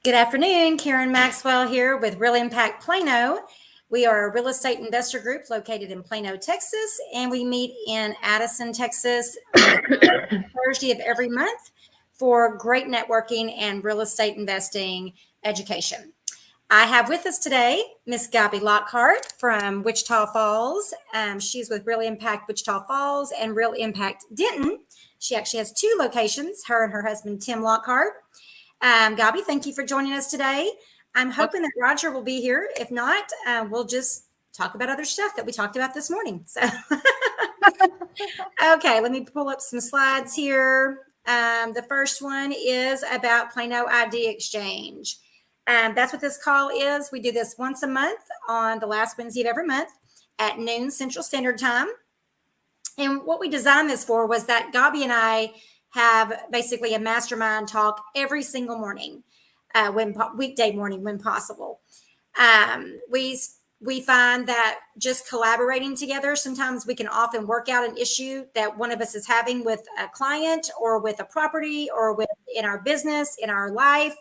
Good afternoon, Karen Maxwell here with Real Impact Plano. We are a real estate investor group located in Plano, Texas, and we meet in Addison, Texas on the Thursday of every month for great networking and real estate investing education. I have with us today Miss Gabby Lockhart from Wichita Falls. She's with Real Impact Wichita Falls and Real Impact Denton. She actually has two locations, her and her husband, Tim Lockhart. Gabby, thank you for joining us today. I'm hoping that Roger will be here. If not, we'll just talk about other stuff that we talked about this morning. So, okay, let me pull up some slides here. The first one is about Plano ID Exchange. That's what this call is. We do this once a month on the last Wednesday of every month at noon Central Standard Time. And what we designed this for was that Gabby and I have basically a mastermind talk every single morning, weekday morning when possible. We find that just collaborating together, sometimes we can often work out an issue that one of us is having with a client or with a property or in our business, in our life.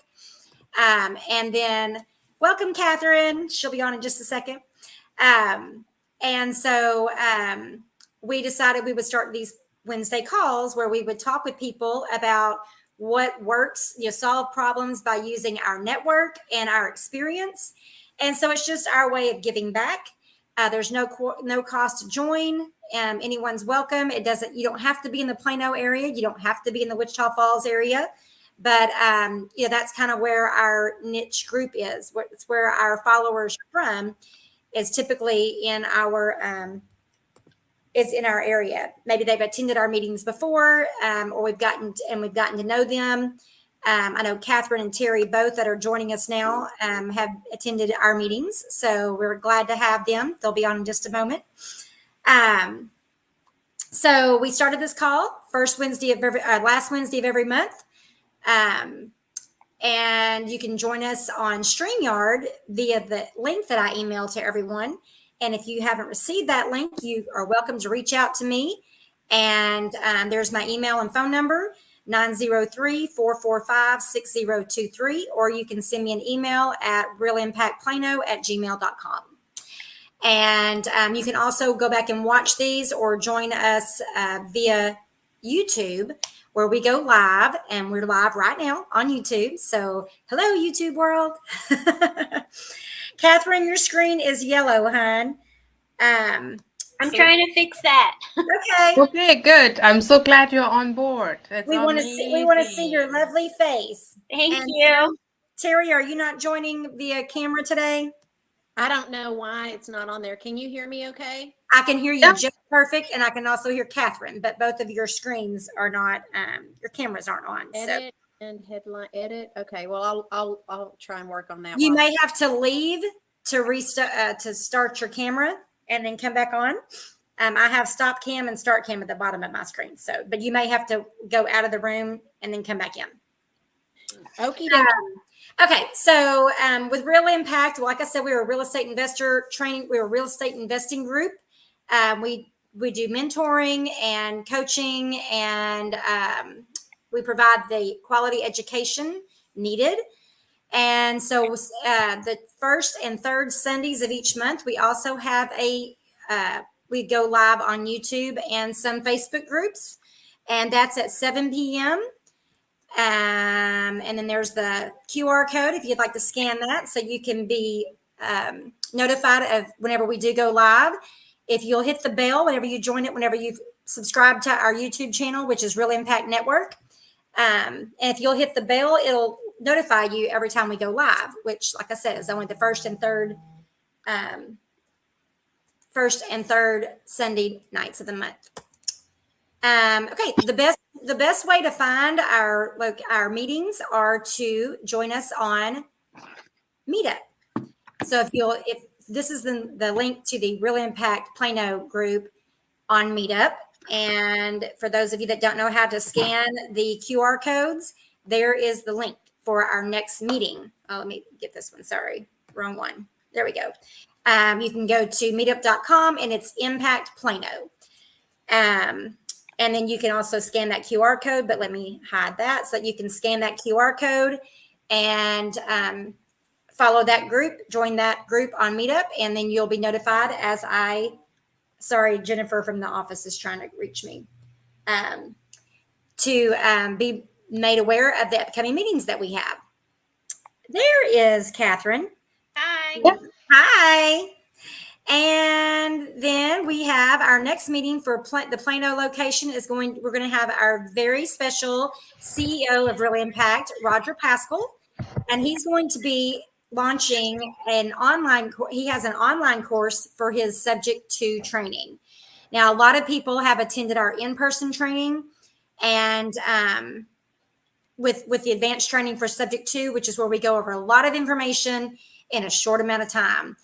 And then welcome, Catherine. She'll be on in just a second. And so we decided we would start these Wednesday calls where we would talk with people about what works, solve problems by using our network and our experience. And so it's just our way of giving back. There's no cost to join. Anyone's welcome. You don't have to be in the Plano area. You don't have to be in the Wichita Falls area. But that's kind of where our niche group is. It's where our followers are from. Is typically in our area. Maybe they've attended our meetings before, or we've gotten to know them. I know Catherine and Terry, both that are joining us now, have attended our meetings, so we're glad to have them. They'll be on in just a moment. So we started this call last Wednesday of every month. And you can join us on StreamYard via the link that I emailed to everyone. And if you haven't received that link, you are welcome to reach out to me. And there's my email and phone number, 903-445-6023, or you can send me an email at realimpactplano@gmail.com. And you can also go back and watch these or join us via YouTube, where we go live, and we're live right now on YouTube. So hello, YouTube world. Catherine, your screen is yellow, hon. I'm trying to fix that. Okay. Okay, good. I'm so glad you're on board. We want to see your lovely face. Thank you. Terry, are you not joining via camera today? I don't know why it's not on there. Can you hear me okay? I can hear you just perfect, and I can also hear Catherine, but both of your screens are not, your cameras aren't on. Edit and headline edit. Okay, well, I'll try and work on that. You may have to leave to restart to start your camera and then come back on. I have stop cam and start cam at the bottom of my screen. So, but you may have to go out of the room and then come back in. Okay. Okay, so with Real Impact, like I said, we're a real estate investor training. We're a real estate investing group. We do mentoring and coaching, and we provide the quality education needed. And so the first and third Sundays of each month, we also have we go live on YouTube and some Facebook groups, and that's at 7 p.m. And then there's the QR code if you'd like to scan that, so you can be notified of whenever we do go live. If you'll hit the bell whenever you join it, whenever you've subscribed to our YouTube channel, which is Real Impact Network. And if you'll hit the bell, it'll notify you every time we go live, which, like I said, is only the first and third Sunday nights of the month. Okay, the best way to find our meetings are to join us on Meetup. So if this is the link to the Real Impact Plano group on Meetup. And for those of you that don't know how to scan the QR codes, there is the link for our next meeting. Oh, let me get this one. Sorry, wrong one. There we go. You can go to meetup.com and it's Impact Plano. And then you can also scan that QR code, but let me hide that so that you can scan that QR code and follow that group, join that group on Meetup, and then you'll be notified as sorry, Jennifer from the office is trying to reach me, to be made aware of the upcoming meetings that we have. There is Catherine. Hi. Hi. And then we have our next meeting for the Plano location we're going to have our very special CEO of Real Impact, Roger Pascal, and he's going to be launching he has an online course for his subject to training. Now, a lot of people have attended our in-person training, and with the advanced training for subject to, which is where we go over a lot of information in a short amount of time.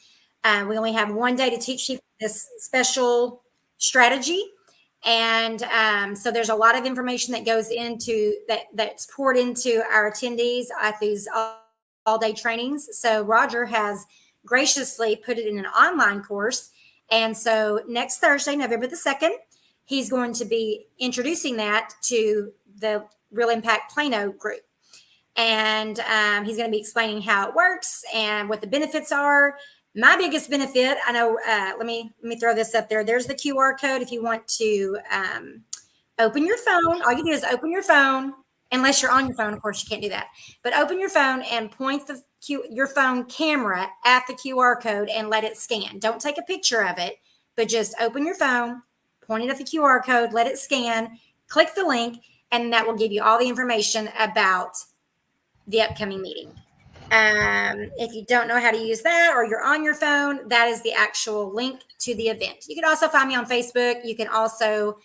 We only have one day to teach people this special strategy. And so there's a lot of information that goes into that's poured into our attendees at these all-day trainings. So Roger has graciously put it in an online course. And so next Thursday, November the 2nd, he's going to be introducing that to the Real Impact Plano group. And he's going to be explaining how it works and what the benefits are. My biggest benefit, I know, let me throw this up there. There's the QR code if you want to open your phone. All you do is open your phone, unless you're on your phone. Of course, you can't do that. But open your phone and point your phone camera at the QR code and let it scan. Don't take a picture of it, but just open your phone, point it at the QR code, let it scan, click the link, and that will give you all the information about the upcoming meeting. If you don't know how to use that or you're on your phone, that is the actual link to the event. You can also find me on Facebook. You can also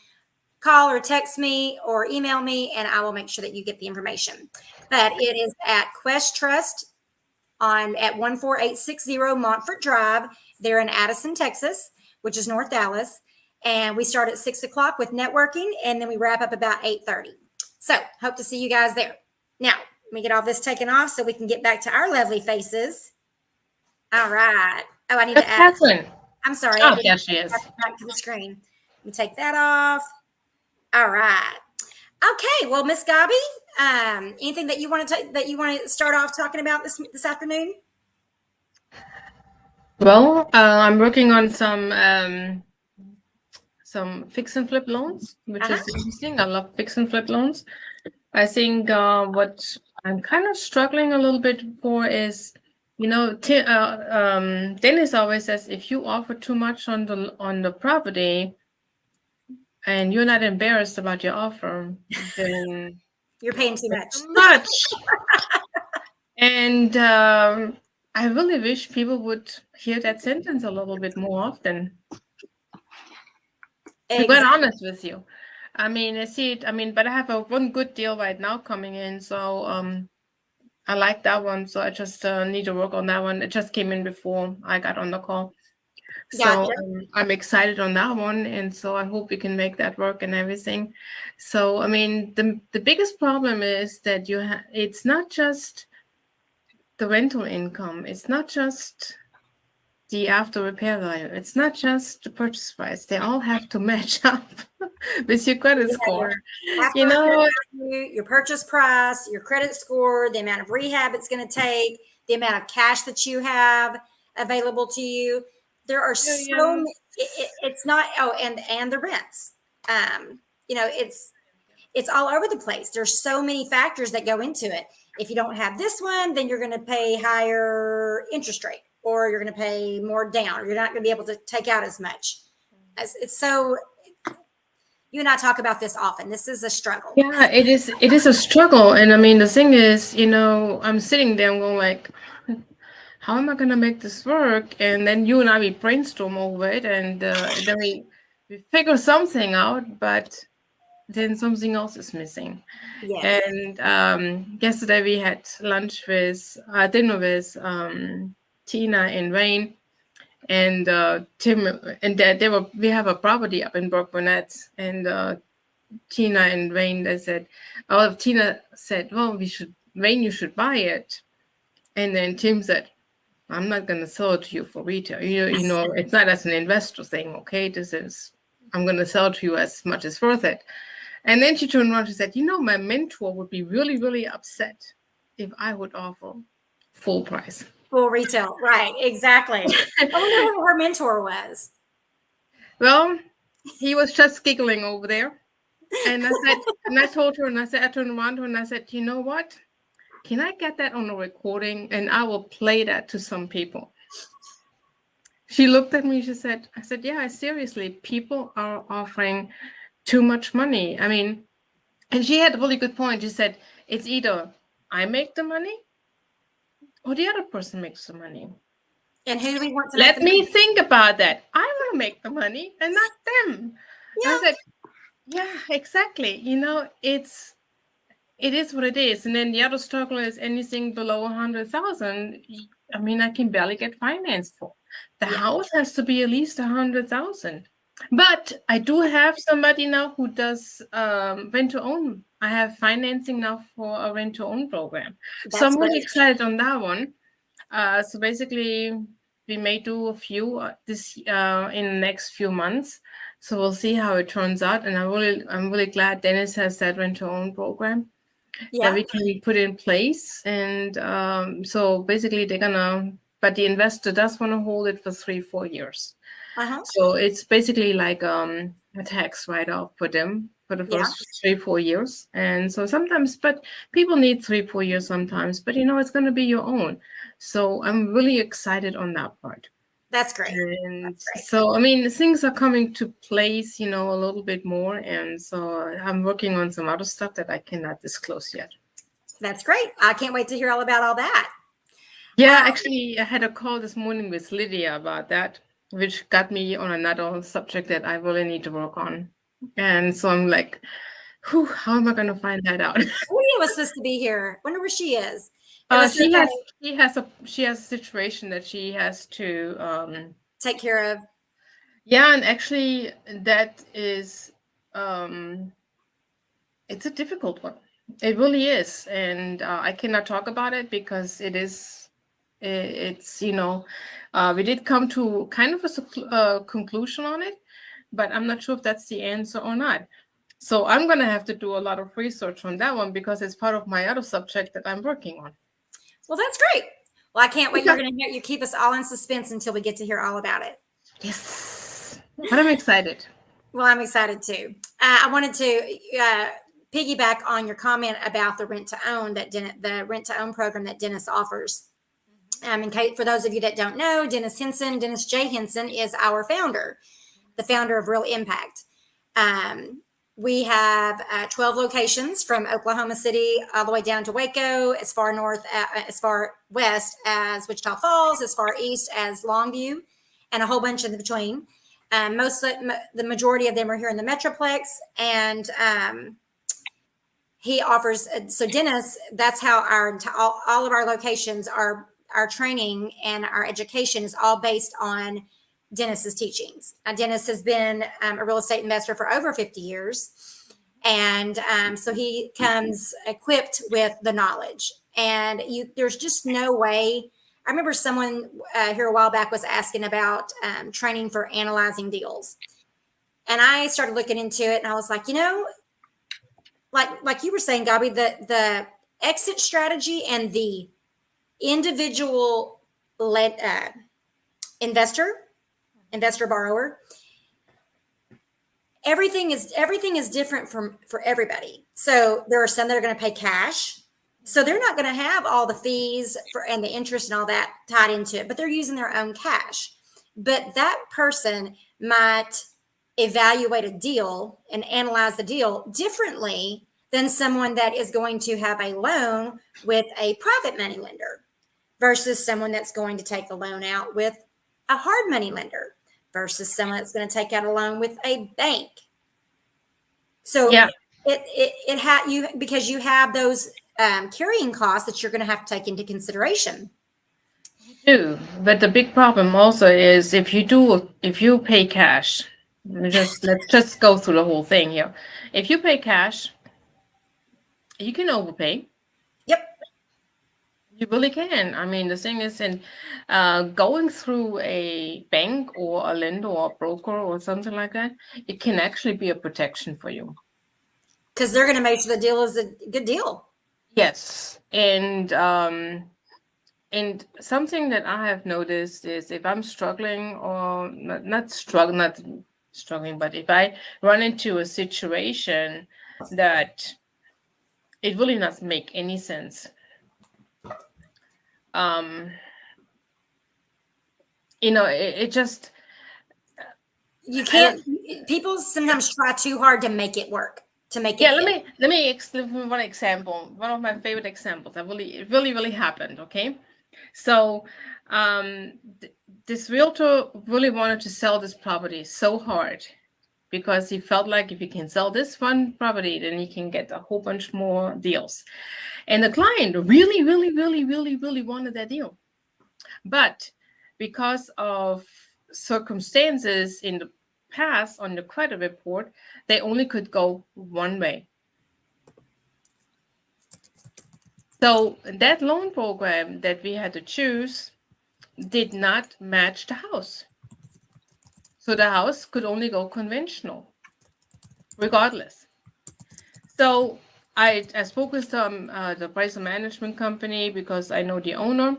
call or text me or email me, and I will make sure that you get the information. But it is at Quest Trust at 14860 Montfort Drive. They're in Addison, Texas, which is North Dallas. And we start at 6 o'clock with networking, and then we wrap up about 8:30. So hope to see you guys there. Now, let me get all this taken off so we can get back to our lovely faces. All right. Oh, I need to add. Catherine. I'm sorry. Oh, there she is. Back to the screen. Let me take that off. All right. Okay. Well, Miss Gabi, anything that you want to start off talking about this afternoon? Well, I'm working on some fix and flip loans, which is interesting. I love fix and flip loans. I think what I'm kind of struggling a little bit for is, Dennis always says, if you offer too much on the property and you're not embarrassed about your offer, then you're paying too much. And I really wish people would hear that sentence a little bit more often. To be quite honest with you. I mean, I see it. I mean, but I have one good deal right now coming in, so I like that one. So I just need to work on that one. It just came in before I got on the call, so I'm excited on that one, and so I hope we can make that work and everything. So I mean, the biggest problem is that it's not just the rental income. It's not just the after repair value. It's not just the purchase price. They all have to match up with your credit score. Your purchase price, your credit score, the amount of rehab it's going to take, the amount of cash that you have available to you. There are so many, it's not, and the rents. It's all over the place. There's so many factors that go into it. If you don't have this one, then you're going to pay higher interest rate, or you're going to pay more down, or you're not going to be able to take out as much. It's so, you and I talk about this often. This is a struggle. Yeah, it is a struggle. And I mean, the thing is, I'm sitting there and going like, how am I going to make this work? And then you and I, we brainstorm over it, and then we figure something out, but then something else is missing. Yes. And yesterday we had dinner with Tina and Wayne and Tim, and we have a property up in Brook Burnett, and Tina and Wayne, Tina said, well, Wayne, you should buy it. And then Tim said, I'm not going to sell it to you for retail. It's not as an investor thing. Okay, I'm going to sell it to you as much as worth it. And then she turned around and said, my mentor would be really, really upset if I would offer full price. Full retail. Right. Exactly. I wonder who her mentor was. Well, he was just giggling over there. And I said, and I told her, and I said, I turned around to her and I said, you know what? Can I get that on a recording? And I will play that to some people. She looked at me, I said, yeah, seriously, people are offering too much money. I mean, and she had a really good point. She said, it's either I make the money or the other person makes the money. And who do we want to Let me think about that. I want to make the money and not them. Yeah. I said, yeah, exactly. You know, it is what it is. And then the other struggle is anything below 100,000. I mean, I can barely get financed for. The house has to be at least 100,000. But I do have somebody now who does rent to own. I have financing now for a rent to own program. So I'm really excited on that one. So basically, we may do a few this in the next few months. So we'll see how it turns out. And I'm really glad Dennis has that rent to own program that we can put in place. And so basically, but the investor does want to hold it for 3-4 years. So it's basically like a tax write-off for them for the first 3-4 years. And so sometimes, but people need 3-4 years sometimes, but it's going to be your own. So I'm really excited on that part. That's great. And so, I mean, things are coming to place, a little bit more. And so I'm working on some other stuff that I cannot disclose yet. That's great. I can't wait to hear all about all that. Yeah, actually, I had a call this morning with Lydia about that, which got me on another subject that I really need to work on. And so I'm like, how am I going to find that out? Lydia was supposed to be here. Wonder where she is. She has a situation that she has to take care of. Yeah, and actually that is it's a difficult one. It really is, and I cannot talk about it because it's we did come to kind of a conclusion on it, but I'm not sure if that's the answer or not. So I'm going to have to do a lot of research on that one because it's part of my other subject that I'm working on. Well, that's great. Well, I can't wait. You're going to keep us all in suspense until we get to hear all about it. Yes, but I'm excited. Well, I'm excited too. I wanted to piggyback on your comment about the rent to own the rent to own program that Dennis offers. In case, for those of you that don't know, Dennis J. Henson is our founder, the founder of Real Impact. We have 12 locations from Oklahoma City all the way down to Waco, as far west as Wichita Falls, as far east as Longview, and a whole bunch in between. The majority of them are here in the Metroplex, and he offers. So Dennis, that's how all of our locations are. Our training and our education is all based on Dennis's teachings. Dennis has been a real estate investor for over 50 years. And so he comes equipped with the knowledge. And there's just no way. I remember someone here a while back was asking about training for analyzing deals. And I started looking into it and I was like, like you were saying, Gabi, the exit strategy and the individual investor borrower, everything is different for everybody. So there are some that are going to pay cash, so they're not going to have all the fees and the interest and all that tied into it, but they're using their own cash. But that person might evaluate a deal and analyze the deal differently than someone that is going to have a loan with a private money lender versus someone that's going to take a loan out with a hard money lender versus someone that's going to take out a loan with a bank. So because you have those carrying costs that you're going to have to take into consideration. You do, but the big problem also is if you pay cash, let's just go through the whole thing here. If you pay cash, you can overpay. Yep. You really can. I mean, the thing is, going through a bank or a lender or a broker or something like that, it can actually be a protection for you. Because they're going to make sure the deal is a good deal. Yes, and something that I have noticed is if I'm struggling or not struggling, but if I run into a situation that it really doesn't make any sense, it just You can't. People sometimes try too hard to make it work, to make it. Yeah, let me explain one example. One of my favorite examples that really happened. Okay, so this realtor really wanted to sell this property so hard because he felt like if he can sell this one property, then he can get a whole bunch more deals. And the client really wanted that deal. But because of circumstances in the past on the credit report, they only could go one way. So that loan program that we had to choose did not match the house. So the house could only go conventional, regardless. So I spoke with the price management company because I know the owner.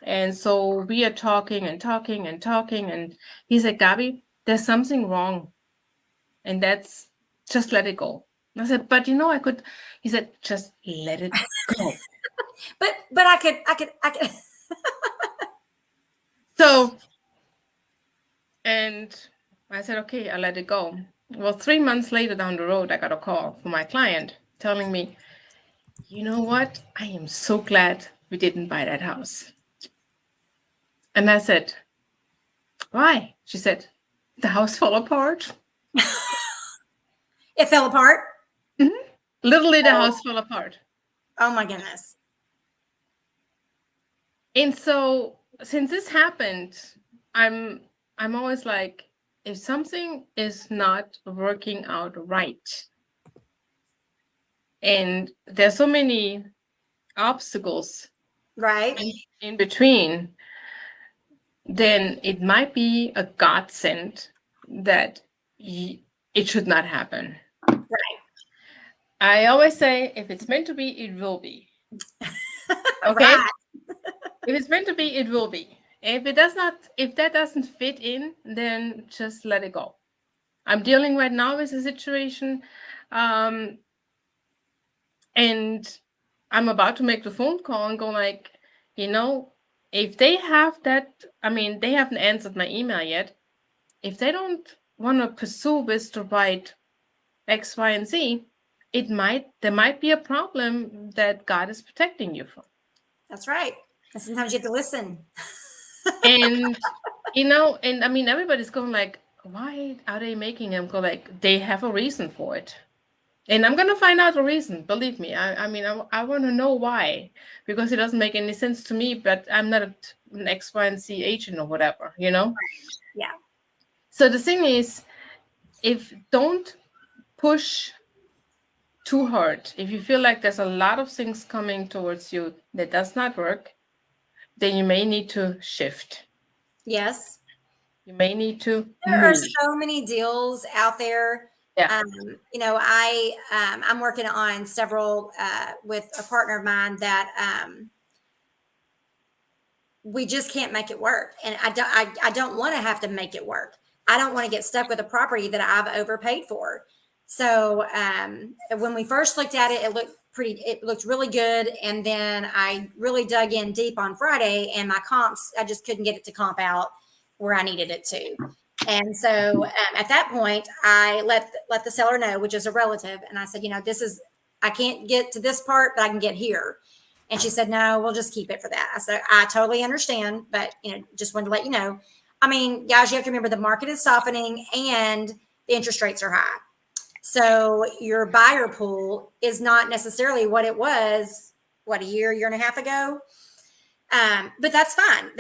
And so we are talking, and he said, Gabby, there's something wrong. And that's just let it go. I said, but I could. He said, just let it go. But I could. So, and I said, okay, I'll let it go. Well, 3 months later down the road, I got a call from my client telling me, you know what? I am so glad we didn't buy that house. And I said, why? She said, the house fell apart. It fell apart. Mm-hmm. Literally, the house fell apart. Oh my goodness. And so since this happened, I'm always like, if something is not working out right, and there's so many obstacles Right. in between, then it might be a godsend that it should not happen. Right. I always say, if it's meant to be, it will be. Okay. Right. If it's meant to be, it will be. If that doesn't fit in, then just let it go. I'm dealing right now with a situation, and I'm about to make the phone call and go like, if they have that, they haven't answered my email yet. If they don't want to pursue with the right X, Y, and Z, there might be a problem that God is protecting you from. That's right. And sometimes you have to listen. And everybody's going like, why are they making them go like, they have a reason for it. And I'm gonna find out the reason. Believe me. I want to know why, because it doesn't make any sense to me. But I'm not an X, Y, and Z agent or whatever, Yeah. So the thing is, don't push too hard. If you feel like there's a lot of things coming towards you that does not work, then you may need to shift. Yes. You may need to. There are so many deals out there. Yeah. I'm working on several with a partner of mine that we just can't make it work, and I don't want to have to make it work. I don't want to get stuck with a property that I've overpaid for. So when we first looked at it, it looked really good, and then I really dug in deep on Friday, and my comps, I just couldn't get it to comp out where I needed it to. And so at that point, I let the seller know, which is a relative, and I said, I can't get to this part, but I can get here. And she said, no, we'll just keep it for that. I said, I totally understand, but just wanted to let you know. Guys, you have to remember the market is softening and the interest rates are high. So your buyer pool is not necessarily what it was, a year and a half ago. But that's fine.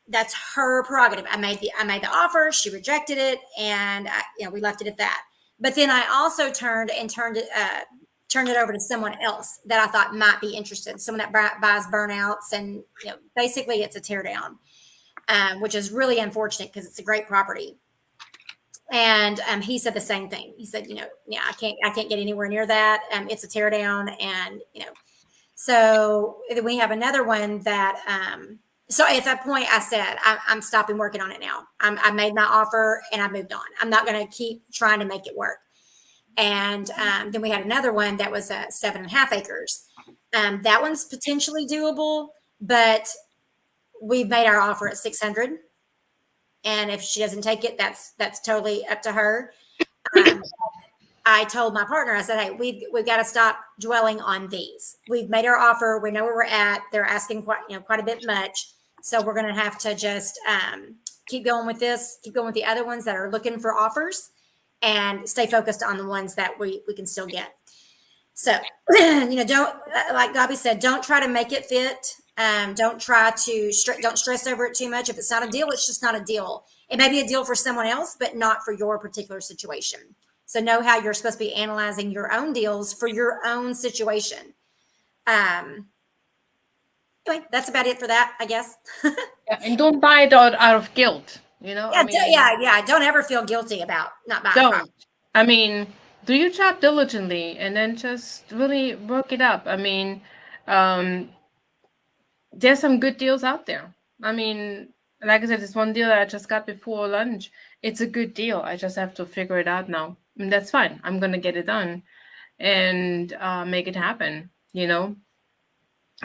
That's her prerogative. I made the offer. She rejected it, and we left it at that. But then I also turned it over to someone else that I thought might be interested. Someone that buys burnouts, and basically it's a tear down, which is really unfortunate because it's a great property. And he said the same thing. He said, I can't get anywhere near that. It's a tear down, and So then we have another one that, so at that point I said, I'm stopping working on it now. I made my offer and I moved on. I'm not going to keep trying to make it work. And then we had another one that was 7.5 acres. That one's potentially doable, but we've made our offer at 600. And if she doesn't take it, that's totally up to her. I told my partner, I said, hey, we've got to stop dwelling on these. We've made our offer. We know where we're at. They're asking quite a bit much. So we're going to have to just keep going with this, keep going with the other ones that are looking for offers, and stay focused on the ones that we can still get. So, don't, like Gabi said, don't try to make it fit. Don't try to, don't stress over it too much. If it's not a deal, it's just not a deal. It may be a deal for someone else, but not for your particular situation. So know how you're supposed to be analyzing your own deals for your own situation. Anyway, that's about it for that, I guess. Yeah, and don't buy it out of guilt. Yeah, Don't ever feel guilty about not buying. Don't. I mean, do your job diligently and then just really work it up. I mean, there's some good deals out there. I mean, like I said, this one deal that I just got before lunch. It's a good deal. I just have to figure it out now. And that's fine. I'm going to get it done and make it happen,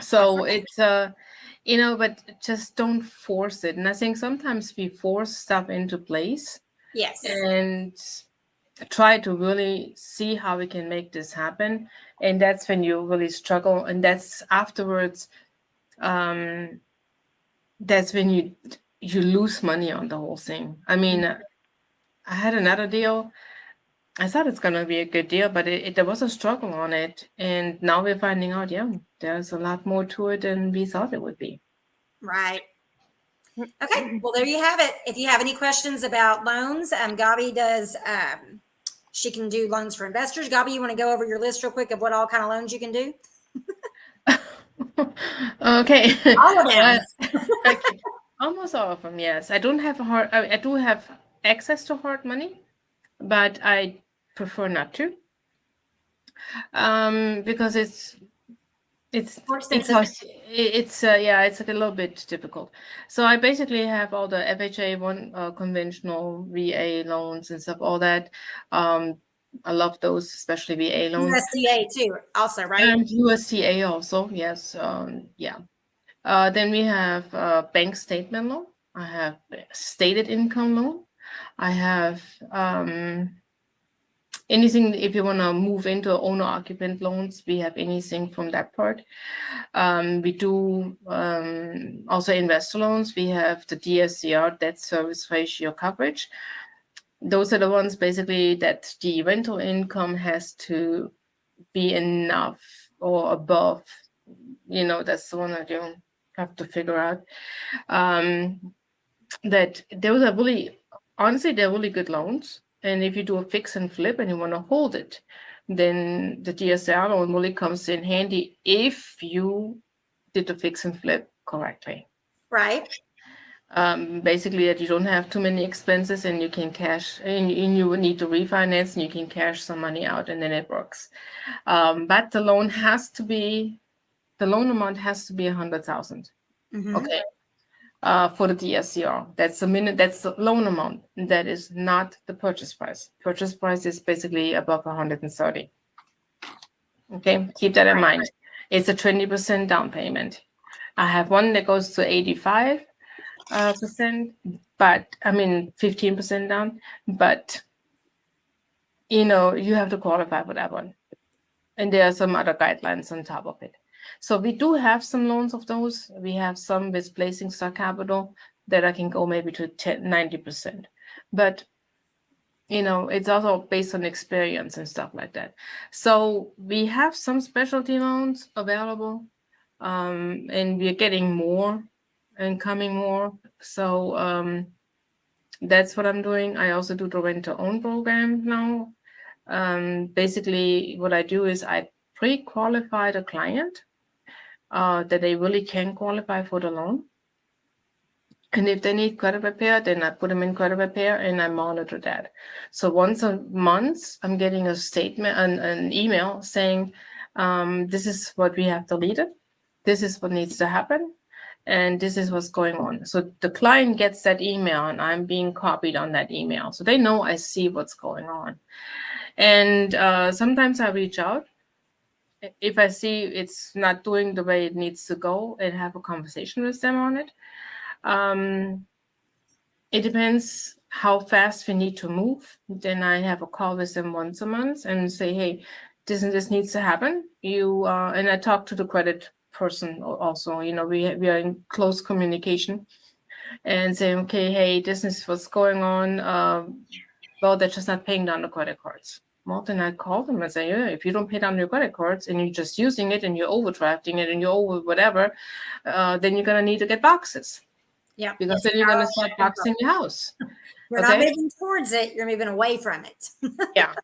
So it's, but just don't force it. And I think sometimes we force stuff into place. Yes. And try to really see how we can make this happen. And that's when you really struggle. And that's afterwards, that's when you lose money on the whole thing. I mean, I had another deal. I thought it's going to be a good deal, but there was a struggle on it. And now we're finding out, there's a lot more to it than we thought it would be. Right. Okay. Well, there you have it. If you have any questions about loans, Gabi does, she can do loans for investors. Gabi, you want to go over your list real quick of what all kind of loans you can do? Okay. All of them. Okay. Almost all of them, yes. I don't have I do have access to hard money, but I prefer not to, because it's more expensive. It's a little bit difficult. So I basically have all the FHA conventional VA loans and stuff, all that. I love those, especially VA loans. USDA too, also, right? And USDA also, yes. Then we have bank statement loan. I have stated income loan. I have anything, if you want to move into owner-occupant loans, we have anything from that part. We do also investor loans. We have the DSCR, debt service ratio coverage. Those are the ones basically that the rental income has to be enough or above. That's the one that you have to figure out. That those are really, honestly, they're really good loans. And if you do a fix and flip and you want to hold it, then the DSCR loan really comes in handy if you did the fix and flip correctly. Right. Basically that you don't have too many expenses and you can cash, and you would need to refinance and you can cash some money out and then it works. But the loan amount has to be $100,000. Mm-hmm. Okay. For the DSCR, that's the loan amount. That is not the purchase price. Purchase price is basically above 130. Okay, keep that in mind. It's a 20% down payment. I have one that goes to 85%, but 15% down. But you have to qualify for that one, and there are some other guidelines on top of it. So we do have some loans of those. We have some with placing stock capital that I can go maybe to 90%. But, it's also based on experience and stuff like that. So we have some specialty loans available, and we're getting more and coming more. So that's what I'm doing. I also do the rent-to-own program now. Basically, what I do is I pre-qualify the client that they really can qualify for the loan. And if they need credit repair, then I put them in credit repair and I monitor that. So once a month, I'm getting a statement, an email saying, This is what we have deleted. This is what needs to happen. And this is what's going on. So the client gets that email and I'm being copied on that email. So they know I see what's going on. And sometimes I reach out if I see it's not doing the way it needs to go and have a conversation with them on it. It depends how fast we need to move. Then I have a call with them once a month and say, hey, this and this needs to happen. And I talk to the credit person also. We are in close communication and say, okay, hey, this is what's going on. Well, they're just not paying down the credit cards. Well, then I call them and say, yeah, if you don't pay down your credit cards and you're just using it and you're overdrafting it and you're over whatever, then you're going to need to get boxes. Yeah. Because then you're going to start boxing your house. You're not moving towards it. You're moving away from it. Yeah.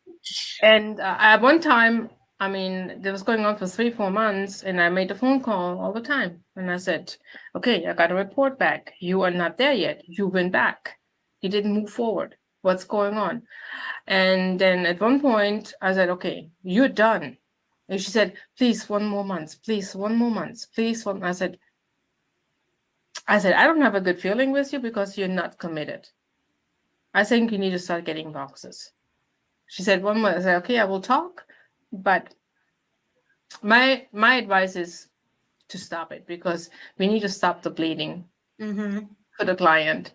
And at one time, I mean, that was going on for 3-4 months, and I made a phone call all the time. And I said, okay, I got a report back. You are not there yet. You went back. You didn't move forward. What's going on? And then at one point, I said, okay, you're done. And she said, please, 1 more month. Please, 1 more month. Please, one. I said, I don't have a good feeling with you because you're not committed. I think you need to start getting boxes. She said 1 month. I said, okay, I will talk. But my advice is to stop it because we need to stop the bleeding for the client.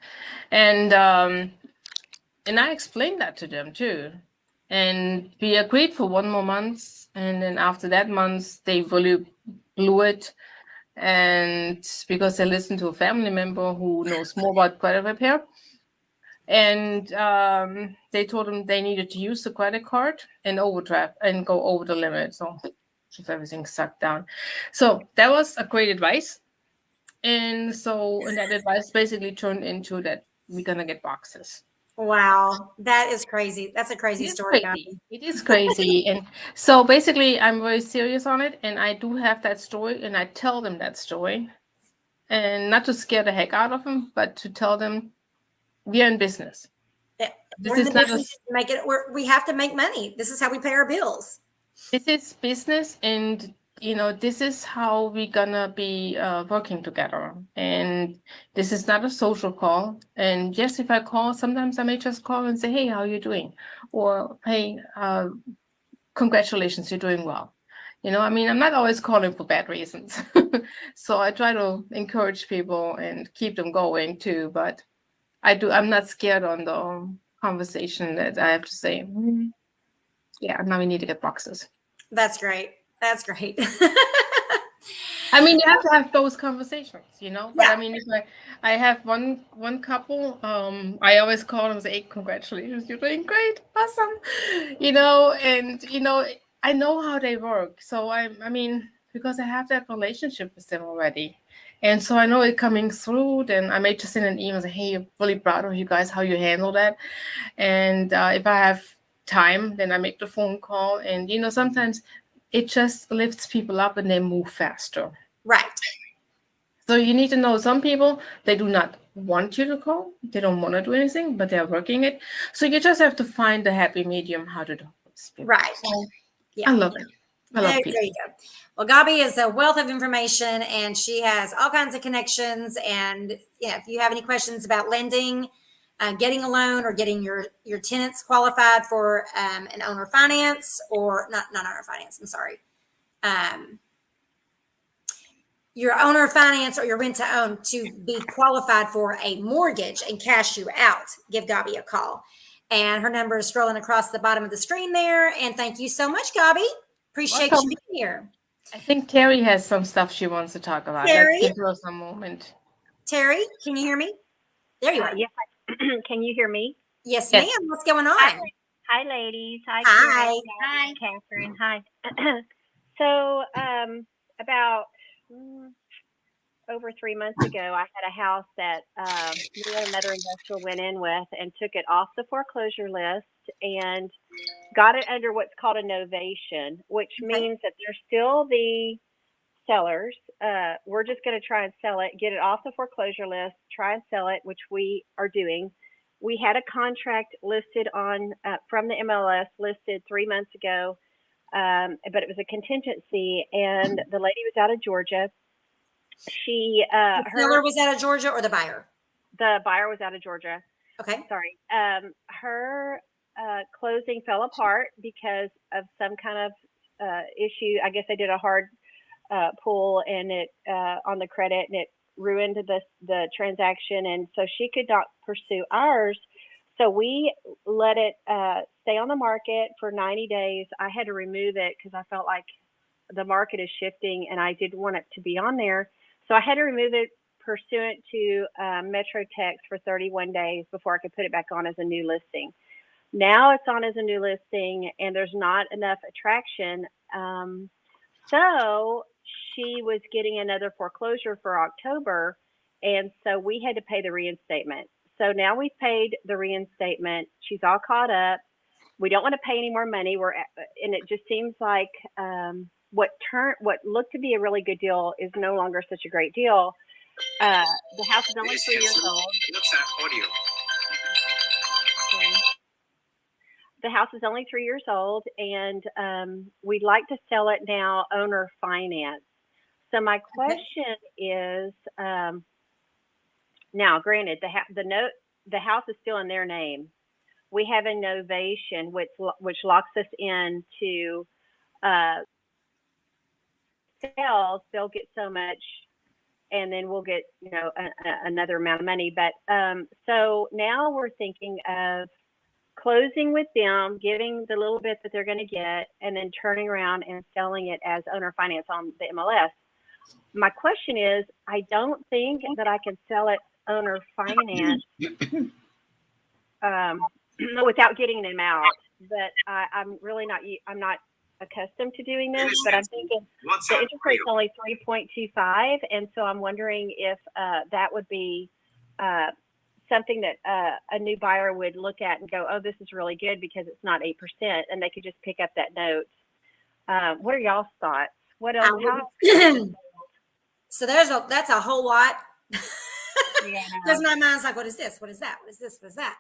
And I explained that to them too. And we agreed for 1 more month. And then after that month, they really blew it. And because they listened to a family member who knows more about credit repair. And they told them they needed to use the credit card and overdraft and go over the limit. So just everything sucked down. So that was a great advice. And that advice basically turned into that we're going to get boxes. Wow. That is crazy. That's a crazy story. It is crazy. And so basically I'm very serious on it. And I do have that story and I tell them that story. And not to scare the heck out of them, but to tell them we are in business. Yeah. This is not we have to make money. This is how we pay our bills. This is business, and this is how we're gonna be working together. And this is not a social call. And yes, if I call, sometimes I may just call and say, hey, how are you doing? Or hey, congratulations, you're doing well. I'm not always calling for bad reasons. So I try to encourage people and keep them going too. But I'm not scared on the conversation that I have to say, yeah, now we need to get boxes. That's great. That's great. I mean, you have to have those conversations, But yeah. I mean, if I have one couple, I always call them and say, hey, congratulations, you're doing great, awesome, and I know how they work. So I mean, because I have that relationship with them already. And so I know it coming through, then I may just send an email and say, hey, I'm really proud of you guys, how you handle that. And if I have time, then I make the phone call. And, sometimes it just lifts people up and they move faster. Right. So you need to know some people, they do not want you to call. They don't want to do anything, but they're working it. So you just have to find the happy medium how to do this. Right. So, yeah. I love it. I love people. There you go. Well, Gabi is a wealth of information and she has all kinds of connections. And if you have any questions about lending, getting a loan or getting your tenants qualified for an owner finance or not owner finance, I'm sorry. Your owner finance or your rent to own to be qualified for a mortgage and cash you out, give Gabi a call. And her number is scrolling across the bottom of the screen there. And thank you so much, Gabi. Appreciate you being here. I think Terry has some stuff she wants to talk about. Terry? Let's give her some moment. Terry, can you hear me? There you are. Yes. Can you hear me? Yes, ma'am. What's going on? Hi, ladies. Hi. Hi. Hi, Catherine. Hi. So, about over 3 months ago, I had a house that me and another investor went in with and took it off the foreclosure list and got it under what's called a novation, which means that they're still the sellers. We're just going to try and sell it, get it off the foreclosure list, try and sell it, which we are doing. We had a contract listed on from the MLS listed 3 months ago. but it was a contingency, and the lady was out of Georgia. She, The seller was out of Georgia or the buyer? The buyer was out of Georgia. Okay. Sorry. Her closing fell apart because of some kind of issue. I guess they did a hard pull and it on the credit, and it ruined the transaction, and so she could not pursue ours. So we let it stay on the market for 90 days. I had to remove it because I felt like the market is shifting and I didn't want it to be on there. So I had to remove it pursuant to Metro Text for 31 days before I could put it back on as a new listing. Now it's on as a new listing and there's not enough attraction. So she was getting another foreclosure for October, and so we had to pay the reinstatement. So now we've paid the reinstatement. She's all caught up. We don't want to pay any more money. And it just seems like what looked to be a really good deal is no longer such a great deal. The house is only 3 years old. What's that audio? The house is only 3 years old, and we'd like to sell it now owner finance. So my question is, now granted, the house is still in their name. We have a novation which locks us into sales. They'll get so much, and then we'll get another amount of money. But so now we're thinking of closing with them, giving the little bit that they're going to get, and then turning around and selling it as owner finance on the MLS. My question is, I don't think that I can sell it owner finance without getting them out. But I'm really not. I'm not accustomed to doing this. But I'm thinking the interest rate is only 3.25, and so I'm wondering if that would be something that a new buyer would look at and go, oh, this is really good because it's not 8%, and they could just pick up that note. What are y'all's thoughts? What else? So that's a whole lot. Yeah. Because my mind's like, what is this? What is that? What is this? What is that?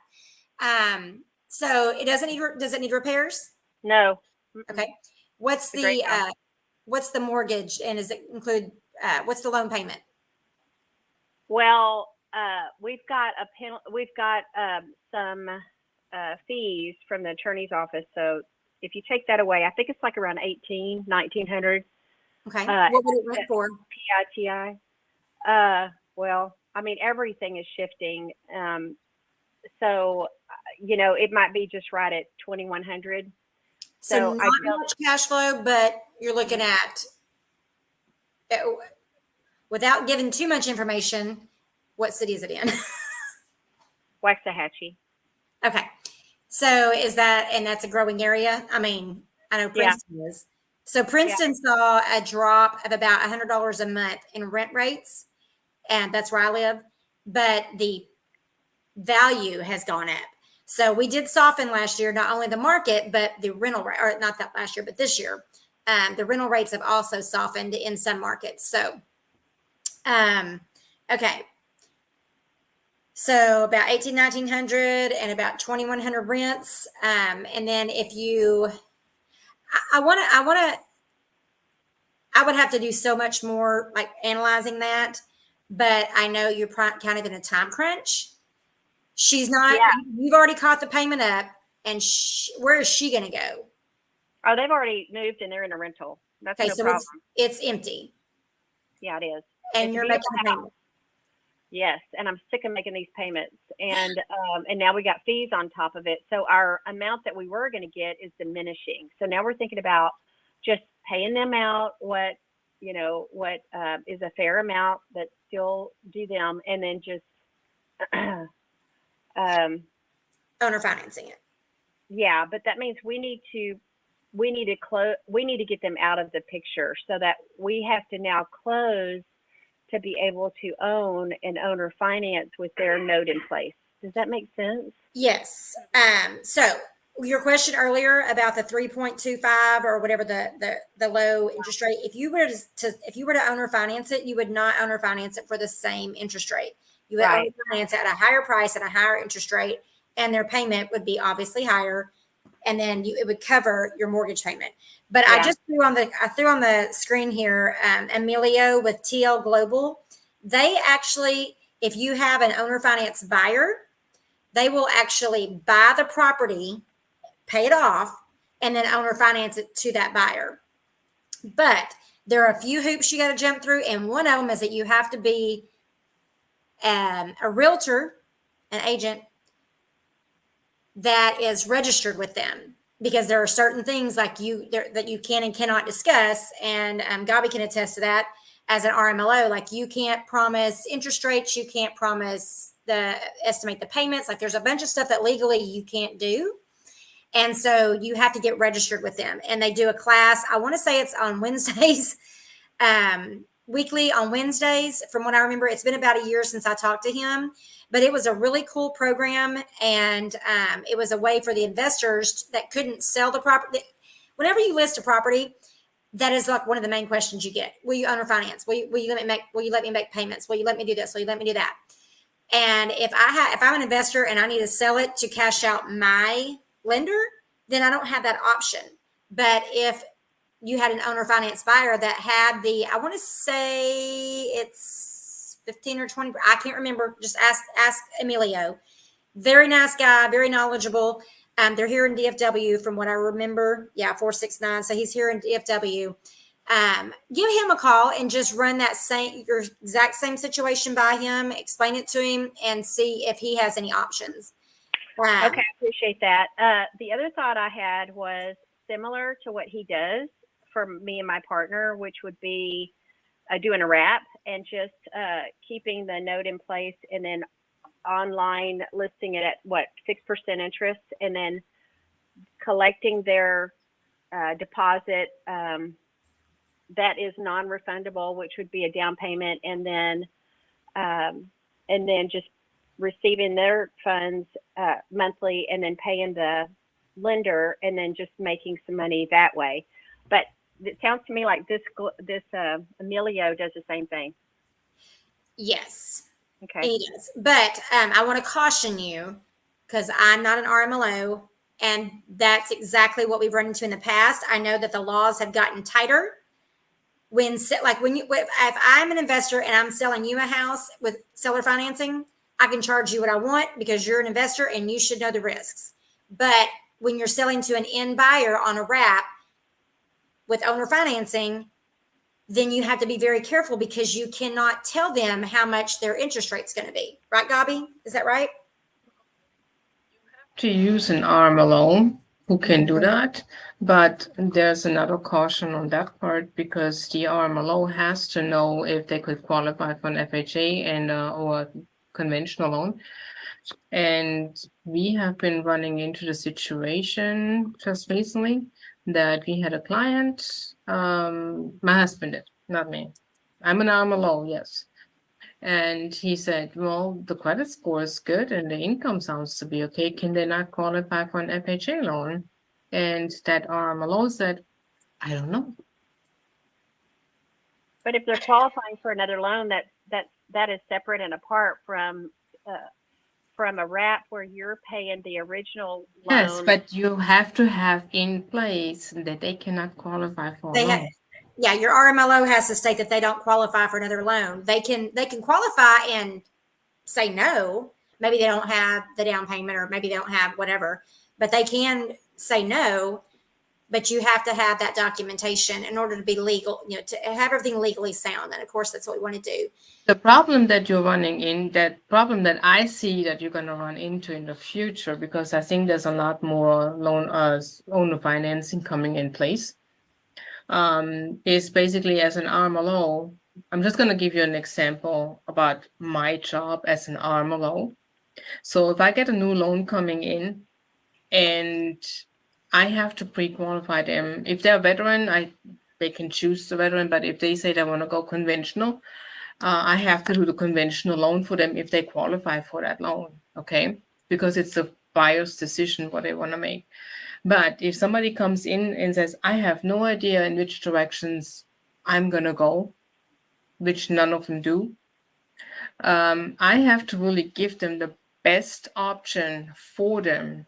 So it does it need repairs? No. Okay. What's the mortgage, and does it include what's the loan payment? Well, we've got some fees from the attorney's office. So if you take that away, I think it's like around $1,900. Okay. What would it rent for? PITI. Well, I mean, everything is shifting. So, it might be just right at 2,100. So not much cash flow, but you're looking at, without giving too much information, what city is it in? Waxahachie. Okay. So that's a growing area? I mean, I know Princeton is. So Princeton saw a drop of about $100 a month in rent rates, and that's where I live, but the value has gone up. So we did soften last year, not only the market, but the rental rate, or not that last year, but this year. The rental rates have also softened in some markets. So, okay. So about 1,900 and about 2,100 rents. And then if you, I would have to do so much more like analyzing that, but I know you're kind of in a time crunch. She's not, you've already caught the payment up, and where is she going to go? Oh, they've already moved and they're in a rental. That's no problem. It's empty. Yeah, it is. And you're making the payment. Yes, and I'm sick of making these payments, and now we got fees on top of it. So our amount that we were going to get is diminishing. So now we're thinking about just paying them out what is a fair amount that still due them, and then just owner financing it. Yeah, but that means we need to get them out of the picture, so that we have to now close to be able to own and owner finance with their note in place. Does that make sense? Yes. So your question earlier about the 3.25 or whatever the low interest rate, if you were to owner finance it, you would not owner finance it for the same interest rate. You would owner finance it at a higher price and a higher interest rate, and their payment would be obviously higher. and then it would cover your mortgage payment. But Yeah. I threw on the screen here, Emilio with TL Global. They actually, if you have an owner finance buyer, they will actually buy the property, pay it off, and then owner finance it to that buyer. But there are a few hoops you got to jump through, and one of them is that you have to be a realtor, an agent that is registered with them, because there are certain things like that you can and cannot discuss. And Gabi can attest to that as an RMLO. Like, you can't promise interest rates, you can't promise estimate the payments. Like, there's a bunch of stuff that legally you can't do. And so you have to get registered with them. And they do a class. I want to say it's on Wednesdays, weekly on Wednesdays. From what I remember, it's been about a year since I talked to him, but it was a really cool program. And it was a way for the investors that couldn't sell the property. Whenever you list a property, that is like one of the main questions you get. Will you owner finance? Will you let me make payments? Will you let me do this? Will you let me do that? And if I'm an investor and I need to sell it to cash out my lender, then I don't have that option. But if you had an owner finance buyer that had I want to say it's 15 or 20, I can't remember. Just ask Emilio. Very nice guy, very knowledgeable. They're here in DFW from what I remember. Yeah, 469. So he's here in DFW. Give him a call and just run your exact same situation by him, explain it to him, and see if he has any options. Okay, I appreciate that. The other thought I had was similar to what he does for me and my partner, which would be doing a wrap and just keeping the note in place, and then online listing it at 6% interest, and then collecting their deposit that is non-refundable, which would be a down payment, and then just receiving their funds monthly, and then paying the lender, and then just making some money that way. But it sounds to me like this Emilio does the same thing. Yes. Okay. He does. But I want to caution you, because I'm not an RMLO, and that's exactly what we've run into in the past. I know that the laws have gotten tighter. If I'm an investor and I'm selling you a house with seller financing, I can charge you what I want because you're an investor and you should know the risks. But when you're selling to an end buyer on a wrap with owner financing, then you have to be very careful, because you cannot tell them how much their interest rate's going to be. Right, Gabi? Is that right? To use an RMLO who can do that, but there's another caution on that part, because the RMLO has to know if they could qualify for an FHA and or conventional loan. And we have been running into the situation just recently that we had a client, my husband did, not me. I'm an RMLO, yes. And he said, well, the credit score is good and the income sounds to be okay. Can they not qualify for an FHA loan? And that RMLO said, I don't know. But if they're qualifying for another loan, that is separate and apart from a wrap where you're paying the original loan. Yes, but you have to have in place that they cannot qualify for a loan. Yeah, your RMLO has to state that they don't qualify for another loan. They can qualify and say no. Maybe they don't have the down payment, or maybe they don't have whatever, but they can say no. But you have to have that documentation in order to be legal, to have everything legally sound. And of course, that's what we want to do. The problem that you're running in, that problem that I see that you're going to run into in the future, because I think there's a lot more owner financing coming in place, is basically as an RMLO. I'm just going to give you an example about my job as an RMLO. So if I get a new loan coming in and I have to pre-qualify them, if they're a veteran, they can choose the veteran, but if they say they want to go conventional, I have to do the conventional loan for them if they qualify for that loan, okay? Because it's the buyer's decision what they want to make. But if somebody comes in and says, I have no idea in which directions I'm going to go, which none of them do, I have to really give them the best option for them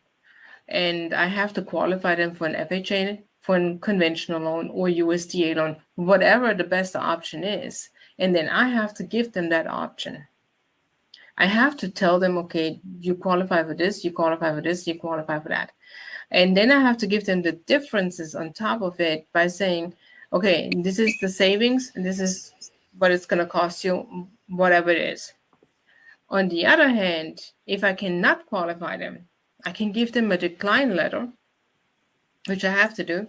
and I have to qualify them for an FHA, for a conventional loan or USDA loan, whatever the best option is. And then I have to give them that option. I have to tell them, okay, you qualify for this, you qualify for this, you qualify for that. And then I have to give them the differences on top of it by saying, okay, this is the savings, and this is what it's going to cost you, whatever it is. On the other hand, if I cannot qualify them, I can give them a decline letter, which I have to do.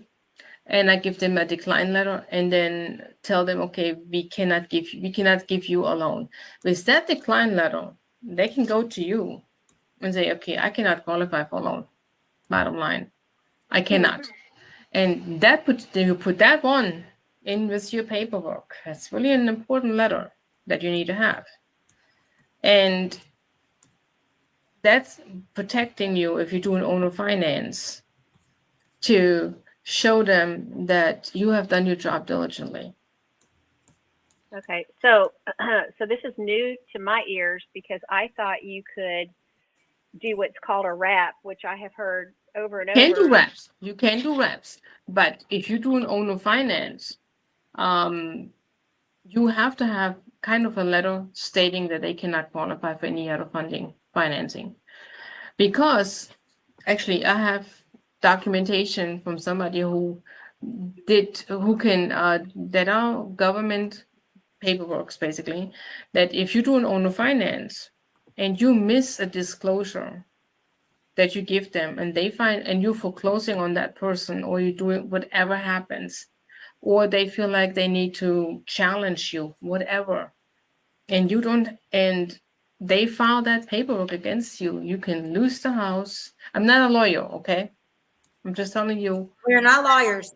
And I give them a decline letter and then tell them, okay, we cannot give you a loan. With that decline letter, they can go to you and say, okay, I cannot qualify for a loan. Bottom line, I cannot. And you put that one in with your paperwork. That's really an important letter that you need to have. And that's protecting you if you do an owner finance, to show them that you have done your job diligently. Okay, so so this is new to my ears, because I thought you could do what's called a wrap, which I have heard over and over. You can do wraps, but if you do an owner finance, you have to have kind of a letter stating that they cannot qualify for any other financing. Because actually, I have documentation from somebody that are government paperwork, basically, that if you do an owner finance and you miss a disclosure that you give them, and they find, and you foreclosing on that person, or you doing whatever happens, or they feel like they need to challenge you, whatever, and you don't, and they file that paperwork against you, you can lose the house. I'm not a lawyer, okay? I'm just telling you. We're not lawyers.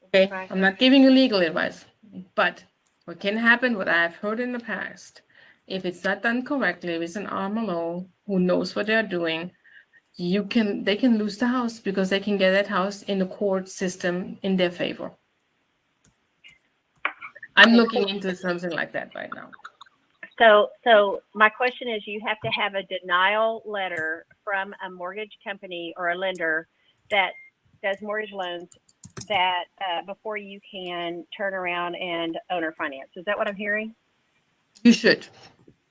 Okay, Right. I'm not giving you legal advice, but what can happen, what I've heard in the past, if it's not done correctly with an RMLO who knows what they're doing, they can lose the house because they can get that house in the court system in their favor. I'm looking into something like that right now. So my question is, you have to have a denial letter from a mortgage company or a lender that does mortgage loans that before you can turn around and owner finance. Is that what I'm hearing? You should.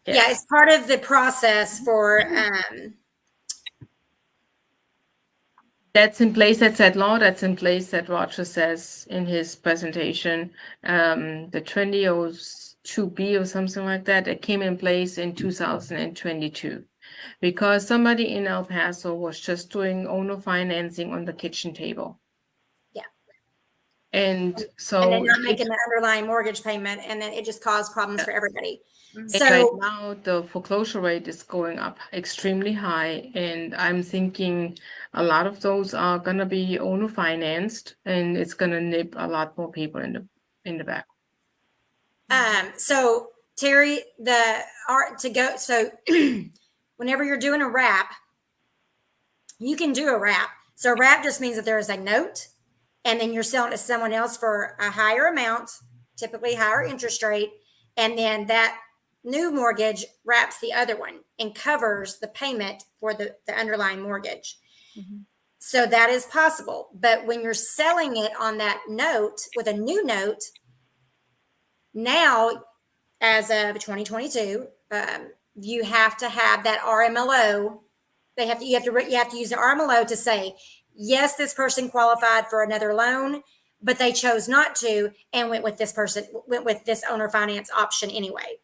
Yes. Yes. Yeah, it's part of the process for that's in place. That's that law that's in place that Roger says in his presentation, the 2002B or something like that, that came in place in 2022, because somebody in El Paso was just doing owner financing on the kitchen table. Yeah. And so and then not making the underlying mortgage payment, and then it just caused problems for everybody. So right now the foreclosure rate is going up extremely high, and I'm thinking a lot of those are gonna be owner financed, and it's gonna nip a lot more people in the back. So Terry, so whenever you're doing a wrap, you can do a wrap. So a wrap just means that there is a note, and then you're selling to someone else for a higher amount, typically higher interest rate, and then that new mortgage wraps the other one and covers the payment for the underlying mortgage. Mm-hmm. So that is possible. But when you're selling it on that note with a new note, now, as of 2022, you have to have that RMLO. You have to use the RMLO to say, yes, this person qualified for another loan, but they chose not to and went with this owner finance option anyway.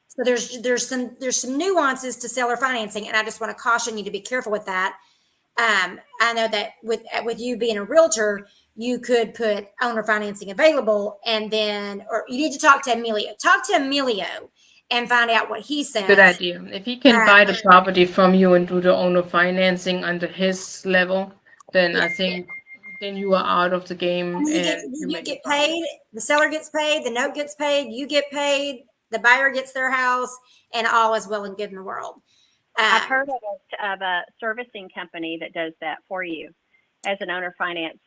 So there's some nuances to seller financing, and I just want to caution you to be careful with that. I know that with you being a realtor, you could put owner financing available, or you need to talk to Emilio. Talk to Emilio and find out what he says. Good idea. If he can buy the property from you and do the owner financing under his level, then I think then you are out of the game. You get paid. The seller gets paid. The note gets paid. You get paid. The buyer gets their house, and all is well and good in the world. I've heard of a servicing company that does that for you as an owner finance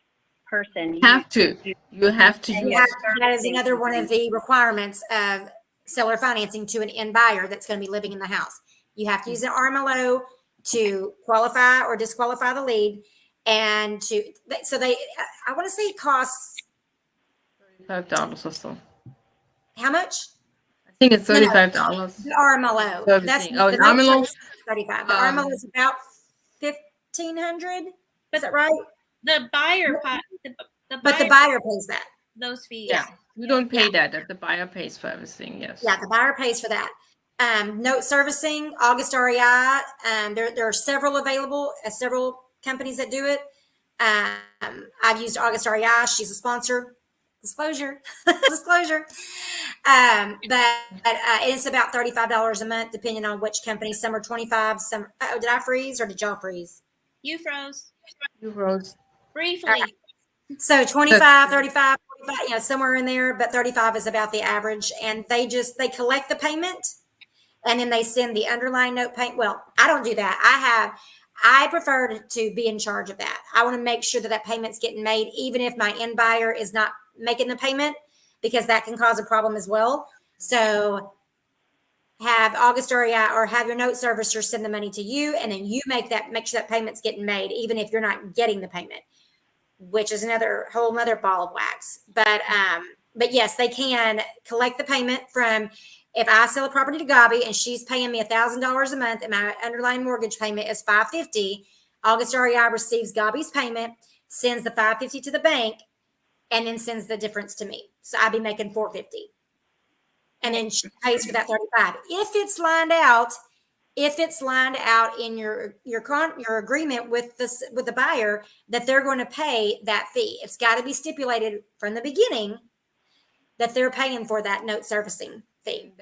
person. You have to use that is another one of the requirements of seller financing to an end buyer that's going to be living in the house. You have to use an RMLO to qualify or disqualify the lead, and I want to say it costs $35 or so. how much? I think it's No, no. $35. The RMLO. That's Servicing. Oh, the the RMLO? note 35. The RMLO is about 1,500. Is that right? The buyer But the buyer pays that. those fees. Yeah, you don't pay that. The buyer pays for everything. Yes. Yeah, the buyer pays for that. Note servicing, August REI. There are several available, several companies that do it. I've used August REI. She's a sponsor. Disclosure. Disclosure. But it's about $35 a month, depending on which company. Some are 25. Some. Oh, did I freeze or did y'all freeze? You froze You rose. briefly. So 25, 35, 45, somewhere in there, but 35 is about the average. And they collect the payment and then they send the underlying note payment. Well, I don't do that. I prefer to be in charge of that. I want to make sure that payment's getting made, even if my end buyer is not making the payment, because that can cause a problem as well. So have August REI or have your note servicer send the money to you, and then you make sure that payment's getting made, even if you're not getting the payment, which is another ball of wax. But yes, they can collect the payment from, if I sell a property to Gabi and she's paying me $1,000 a month and my underlying mortgage payment is $550, August REI receives Gabi's payment, sends the $550 to the bank, and then sends the difference to me. So I'd be making $450. And then she pays for that $35. If it's lined out in your agreement with the buyer that they're going to pay that fee, it's got to be stipulated from the beginning that they're paying for that note servicing fee.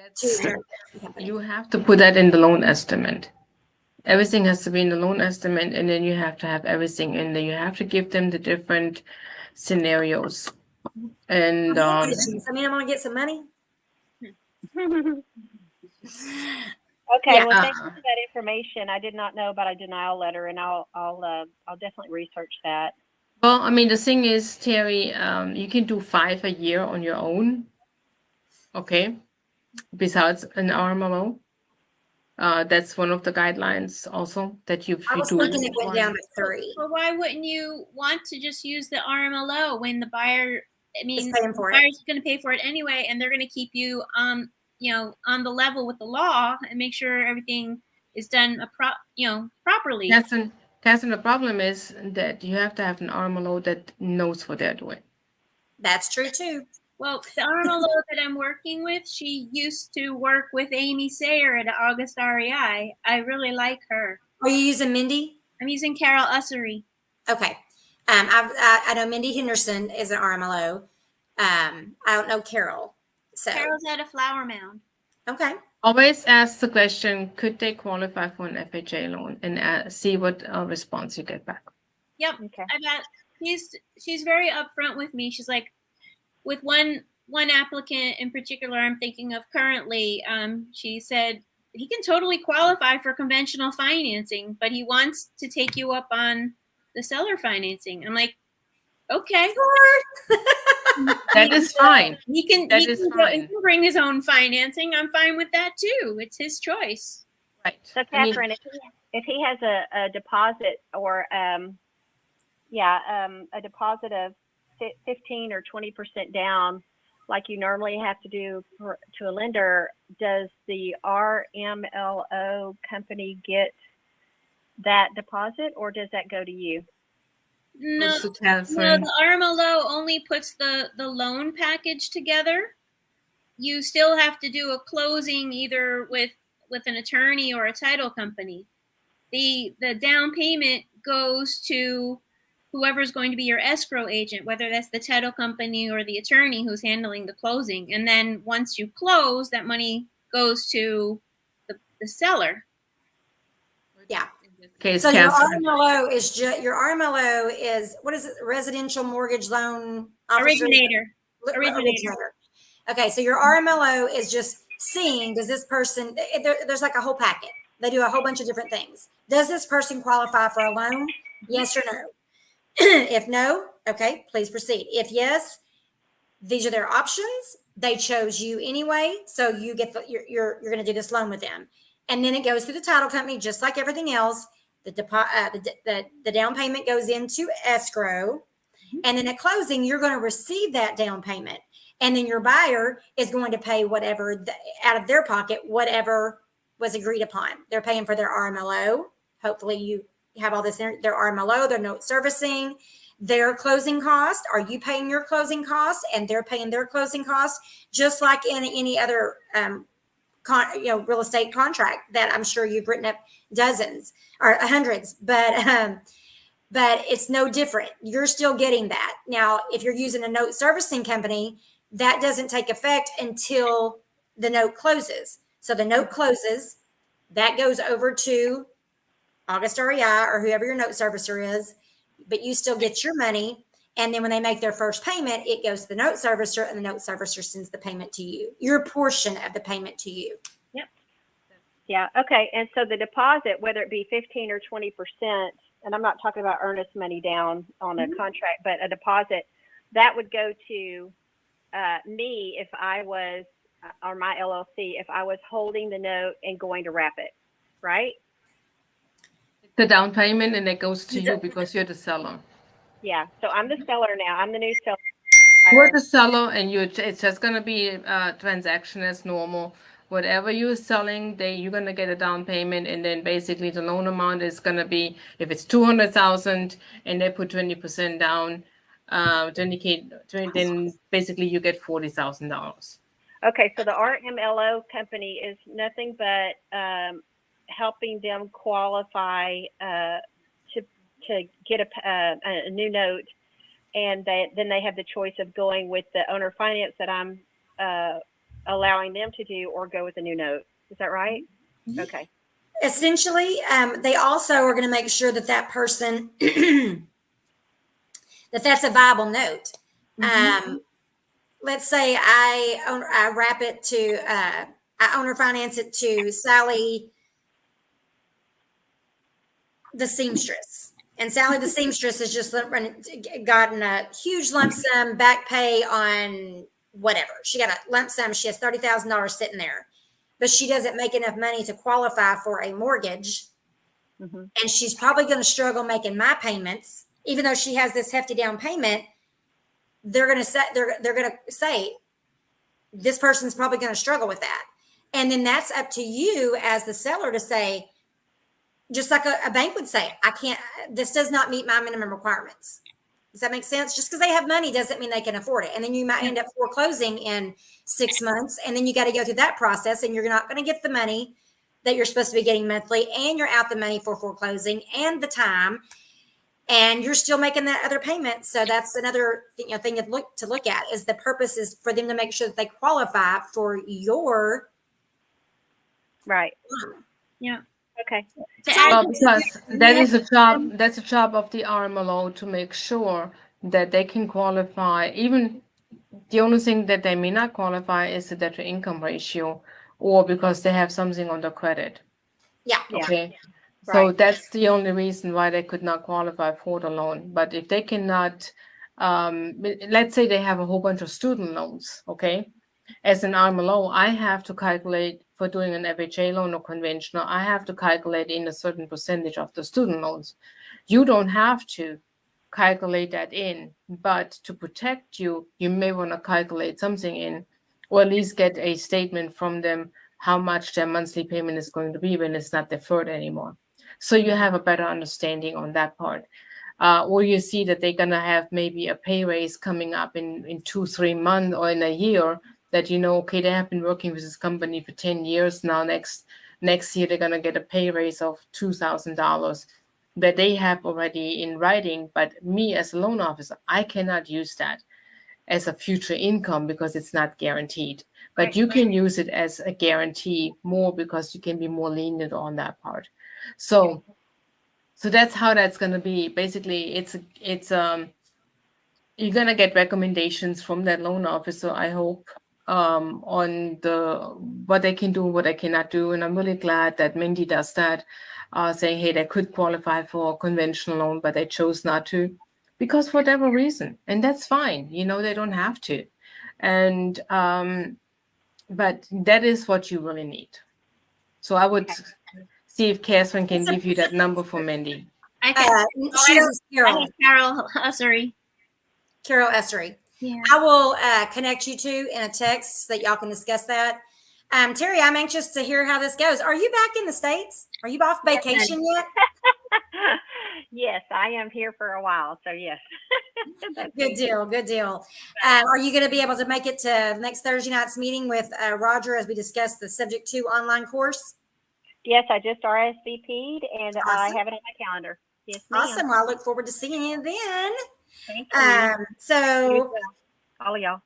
You have to put that in the loan estimate. Everything has to be in the loan estimate, and then you have to have everything in there. You have to give them the different scenarios. And I mean, I'm going to get some money. Okay, Yeah. well, thank you for that information. I did not know about a denial letter, and I'll definitely research that. Well, I mean, the thing is, Terry, you can do 5 a year on your own. Okay. Besides an RMLO. That's one of the guidelines also that you I was do. thinking it went down to 3. But why wouldn't you want to just use the RMLO when the buyer? I mean, Is paying for the it. buyer's going to pay for it anyway, and they're going to keep you on the level with the law and make sure everything is done properly. Catherine, the problem is that you have to have an RMLO that knows what they're doing. That's true too. Well, the RMLO that I'm working with, she used to work with Amy Sayer at August REI. I really like her. Are you using Mindy? I'm using Carol Ussery. Okay. I know Mindy Henderson is an RMLO. I don't know Carol. So Carol's at a Flower Mound. okay. Always ask the question, could they qualify for an FHA loan, and see what response you get back. Yep. Okay. She's very upfront with me. She's like, with one applicant in particular I'm thinking of currently, she said he can totally qualify for conventional financing, but he wants to take you up on the seller financing. I'm like, okay. That is fine. He can bring his own financing. I'm fine with that too. It's his choice. Right. So, Catherine, if he has a deposit or a deposit of 15 or 20% down, like you normally have to do to a lender, does the RMLO company get that deposit, or does that go to you? No, the RMLO only puts the loan package together. You still have to do a closing either with an attorney or a title company. The down payment goes to whoever's going to be your escrow agent, whether that's the title company or the attorney who's handling the closing. And then once you close, that money goes to the seller. Yeah. Okay, So your RMLO is what is it? Residential mortgage loan officer? Originator. Okay, so your RMLO is just seeing, does this person, there's like a whole packet. They do a whole bunch of different things. Does this person qualify for a loan? Yes or no? If no, okay, please proceed. If yes, these are their options. They chose you anyway, so you get you're going to do this loan with them. and then it goes through the title company just like everything else. The down payment goes into escrow, and then at closing, you're going to receive that down payment, and then your buyer is going to pay whatever out of their pocket, whatever was agreed upon. They're paying for their RMLO. Hopefully, you have all this, their RMLO, their note servicing, their closing cost. Are you paying your closing costs, and they're paying their closing costs, just like in any other real estate contract that I'm sure you've written up dozens or hundreds, but it's no different. You're still getting that. Now, if you're using a note servicing company, that doesn't take effect until the note closes. So the note closes, that goes over to August REI or whoever your note servicer is, but you still get your money. And then when they make their first payment, it goes to the note servicer, and the note servicer sends the payment to you, your portion of the payment to you. Yep. Yeah. Okay. And so the deposit, whether it be 15 or 20%, and I'm not talking about earnest money down on a contract, but a deposit, that would go to me if I was, or my LLC, if I was holding the note and going to wrap it, right? The down payment, and it goes to you because you're the seller. Yeah. So I'm the seller now. I'm the new seller. You're the seller, and it's just going to be a transaction as normal. Whatever you're selling, you're going to get a down payment, and then basically the loan amount is going to be, if it's $200,000 and they put 20% down, then basically you get $40,000. Okay, so the RMLO company is nothing but helping them qualify to get a new note, and then they have the choice of going with the owner finance that I'm allowing them to do, or go with a new note. Is that right? Okay. Essentially, they also are going to make sure that person that's a viable note. Let's say I wrap it to I owner finance it to Sally the seamstress, and Sally the seamstress has just gotten a huge lump sum back pay on whatever. She got a lump sum. She has $30,000 sitting there, but she doesn't make enough money to qualify for a mortgage. And she's probably going to struggle making my payments, even though she has this hefty down payment. They're going to say this person's probably going to struggle with that. And then that's up to you as the seller to say, just like a bank would say, this does not meet my minimum requirements. Does that make sense? Just because they have money doesn't mean they can afford it. And then you might end up foreclosing in 6 months. And then you got to go through that process, and you're not going to get the money that you're supposed to be getting monthly, and you're out the money for foreclosing and the time, and you're still making that other payment. So that's another thing to look at, is the purpose is for them to make sure that they qualify for your right. Yeah. Okay. Well, because that's a job of the RMLO to make sure that they can qualify. Even the only thing that they may not qualify is the debt to income ratio, or because they have something on the credit. Yeah. Okay. Yeah. So Right. that's the only reason why they could not qualify for the loan. But if they cannot, let's say they have a whole bunch of student loans, okay? As an RMLO, I have to calculate for doing an FHA loan or conventional, I have to calculate in a certain percentage of the student loans. You don't have to calculate that in, but to protect you, you may want to calculate something in, or at least get a statement from them how much their monthly payment is going to be when it's not deferred anymore. So you have a better understanding on that part. Or you see that they're going to have maybe a pay raise coming up in 2-3 months or in a year, that okay, they have been working with this company for 10 years now. Next year, they're going to get a pay raise of $2,000 that they have already in writing. But me as a loan officer, I cannot use that as a future income because it's not guaranteed. But Right. you can use it as a guarantee more because you can be more lenient on that part. So that's how that's going to be. Basically, it's you're going to get recommendations from that loan officer, I hope, on what they can do, what they cannot do. And I'm really glad that Mindy does that, saying, hey, they could qualify for a conventional loan, but they chose not to because for whatever reason. And that's fine. They don't have to. And but that is what you really need. So I would see if Catherine can give you that number for Mindy. I can. She uses I Carol. have Carol Hussery. Carol Essery. Yeah. I will connect you two in a text so that y'all can discuss that. Terry, I'm anxious to hear how this goes. Are you back in the States? Are you off vacation yet? Yes, I am here for a while. So yes. Good deal. Good deal. Are you going to be able to make it to next Thursday night's meeting with Roger as we discuss the Subject 2 online course? Yes, I just RSVP'd and I Awesome. have it on my calendar. Yes, ma'am. Awesome. Well, I look forward to seeing you then. Thank you. So, All of y'all.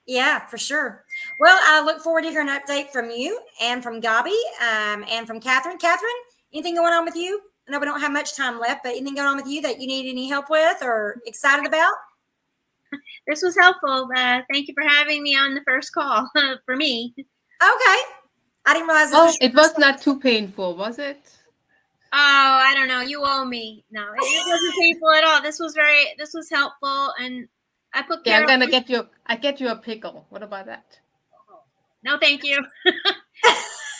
yeah, for sure. Well, I look forward to hearing an update from you and from Gabi and from Catherine. Catherine, anything going on with you? I know we don't have much time left, but anything going on with you that you need any help with or excited about? This was helpful. Thank you for having me on the first call for me. Okay. I didn't realize this Oh, was it was not too painful, was it? Oh, I don't know. You owe me. No, it wasn't painful at all. This was helpful, and I put Yeah, Carol. I'm gonna get you a pickle. What about that? No, thank you.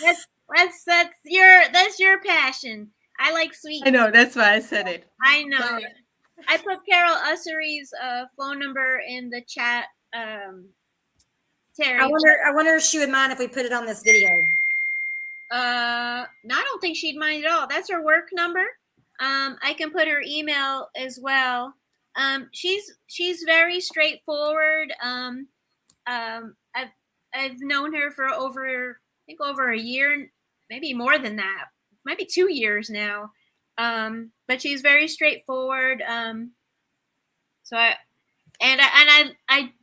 that's your passion. I like sweet. I know, that's why I said it. I know. Sorry. I put Carol Ussery's phone number in the chat. Terry. I wonder if she would mind if we put it on this video. No, I don't think she'd mind at all. That's her work number. I can put her email as well. She's very straightforward. I've known her for over a year, maybe more than that, maybe 2 years now. But she's very straightforward. So I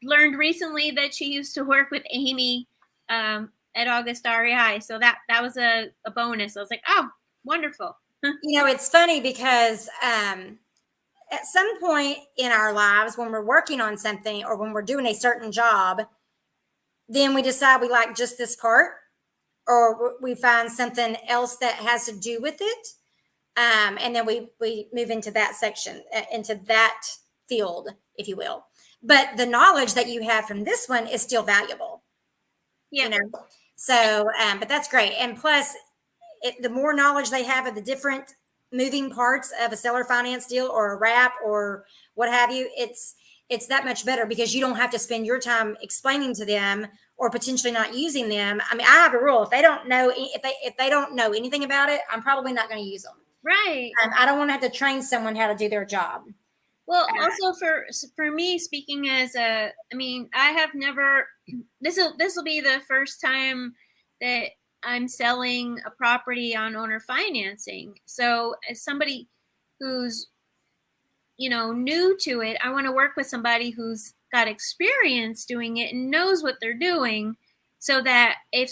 learned recently that she used to work with Amy at August REI. So that was a bonus. I was like, oh, wonderful. You know, it's funny because at some point in our lives, when we're working on something or when we're doing a certain job, then we decide we like just this part, or we find something else that has to do with it. And then we move into that section, into that field, if you will. But the knowledge that you have from this one is still valuable. Yeah. You know? So, but that's great. And plus, the more knowledge they have of the different moving parts of a seller finance deal or a wrap or what have you, it's that much better because you don't have to spend your time explaining to them or potentially not using them. I mean, I have a rule: if they don't know anything about it, I'm probably not going to use them. Right. I don't want to have to train someone how to do their job. Well, also for me, speaking as I have never. This will be the first time that I'm selling a property on owner financing. So as somebody who's, new to it, I want to work with somebody who's got experience doing it and knows what they're doing so that if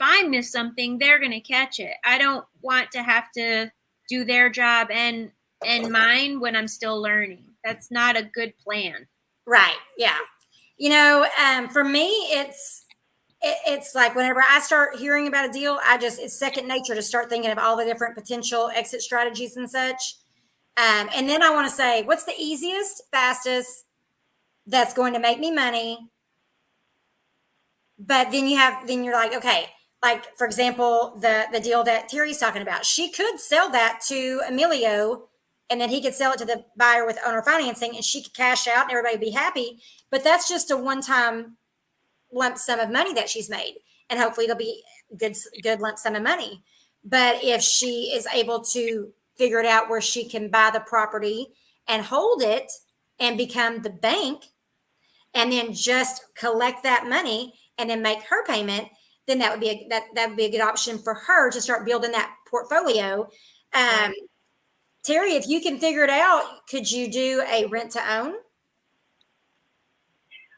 I miss something, they're going to catch it. I don't want to have to do their job and mine when I'm still learning. That's not a good plan. Right. Yeah. For me, it's like whenever I start hearing about a deal, it's second nature to start thinking of all the different potential exit strategies and such. And then I want to say, what's the easiest, fastest, that's going to make me money? But then you're like, okay, like for example, the deal that Terry's talking about, she could sell that to Emilio and then he could sell it to the buyer with owner financing and she could cash out and everybody would be happy. But that's just a one-time lump sum of money that she's made. And hopefully it'll be good lump sum of money. But if she is able to figure it out where she can buy the property and hold it and become the bank and then just collect that money and then make her payment, then that would be a good option for her to start building that portfolio. Terry, if you can figure it out, could you do a rent to own?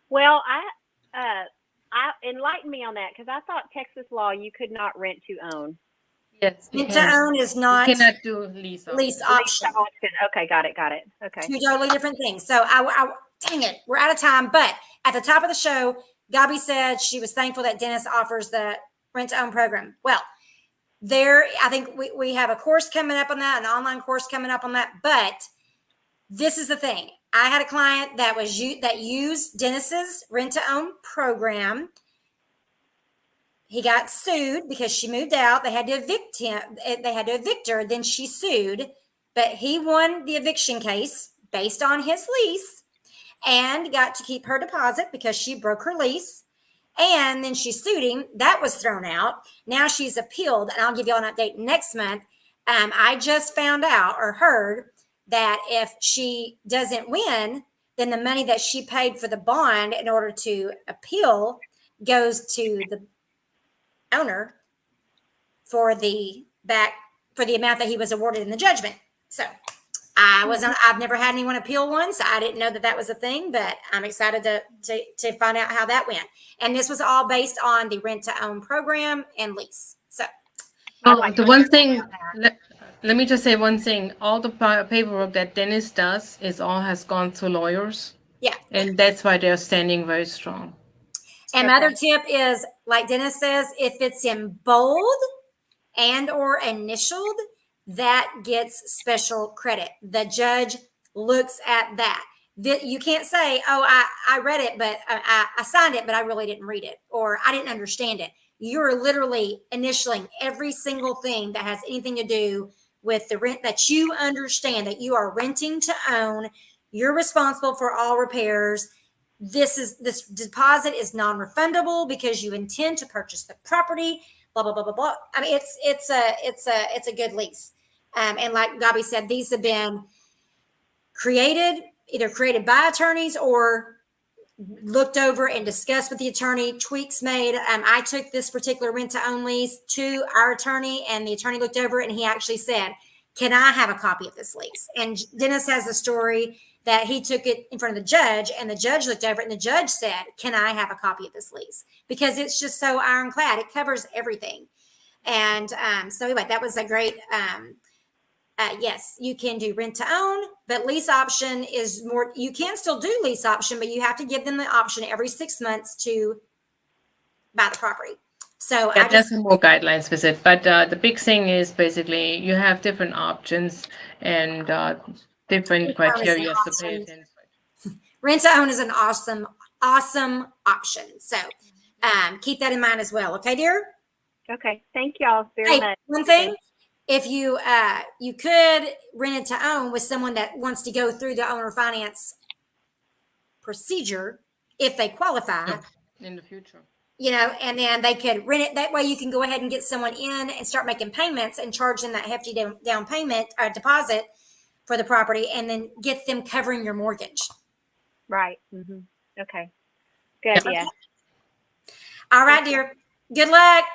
Well, I enlighten me on that because I thought Texas law you could not rent to own. Yes, Rent to own is not. You cannot do lease option. Okay, got it. Okay. Two totally different things. So dang it, we're out of time. But at the top of the show, Gabi said she was thankful that Dennis offers the rent to own program. Well, I think we have a course coming up on that, an online course coming up on that. But this is the thing. I had a client that used Dennis's rent to own program. he got sued because she moved out. They had to evict him. They had to evict her. Then she sued, but he won the eviction case based on his lease and got to keep her deposit because she broke her lease. And then she sued him. That was thrown out. Now she's appealed, and I'll give you all an update next month. I just found out or heard that if she doesn't win, then the money that she paid for the bond in order to appeal goes to the owner for the amount that he was awarded in the judgment. So I've never had anyone appeal one, so I didn't know that was a thing, but I'm excited to find out how that went. And this was all based on the rent to own program and lease. So the one thing, let me just say one thing. All the paperwork that Dennis does has gone to lawyers. Yeah. And that's why they're standing very strong. And my other tip is, like Dennis says, if it's in bold and or initialed, that gets special credit. The judge looks at that. You can't say, oh, I read it, but I signed it, but I really didn't read it, or I didn't understand it. You're literally initialing every single thing that has anything to do with the rent that you understand, that you are renting to own. You're responsible for all repairs. This deposit is non-refundable because you intend to purchase the property. Blah blah blah blah blah. I mean, it's a good lease. And like Gabi said, these have been either created by attorneys or looked over and discussed with the attorney, tweaks made. I took this particular rent to own lease to our attorney, and the attorney looked over and he actually said, can I have a copy of this lease? And Dennis has a story that he took it in front of the judge, and the judge looked over it, and the judge said, can I have a copy of this lease? Because it's just so ironclad. It covers everything. And so anyway, that was a great, yes, you can do rent to own, but lease option is more, you can still do lease option, but you have to give them the option every 6 months to buy the property. So yeah, there's some more guidelines with it, but the big thing is basically you have different options and different criteria to pay attention. Rent to own is an awesome option. So keep that in mind as well. Okay, dear? Okay. Thank y'all very much. One thing, if you could rent it to own with someone that wants to go through the owner finance procedure, if they qualify in the future, and then they could rent it. That way you can go ahead and get someone in and start making payments and charge them that hefty down payment deposit for the property, and then get them covering your mortgage. Right. Mm-hmm. Okay. Good. Yeah. All right, dear. Good luck.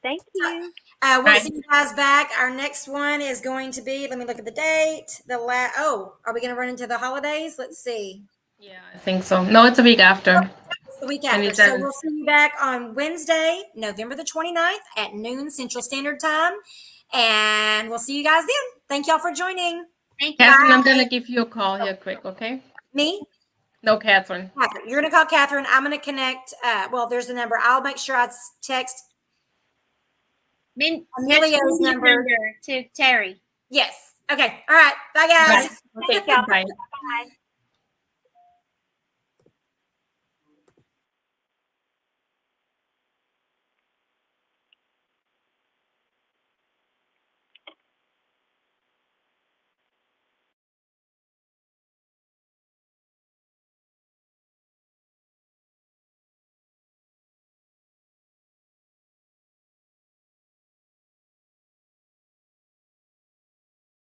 Thank you. We'll see you guys back. Our next one is going to be, let me look at the date. Are we going to run into the holidays? Let's see. Yeah, I think so. No, it's a week after. It's the week after. So we'll see you back on Wednesday, November the 29th at noon Central Standard Time. And we'll see you guys then. Thank y'all for joining. Thank you. Catherine, I'm going to give you a call here quick, okay? Me? No, Catherine. You're going to call Catherine. I'm going to connect. There's a number. I'll make sure I text Emilio's number to Terry. Yes. Okay. All right. Bye, guys. Bye. Okay, bye. Bye.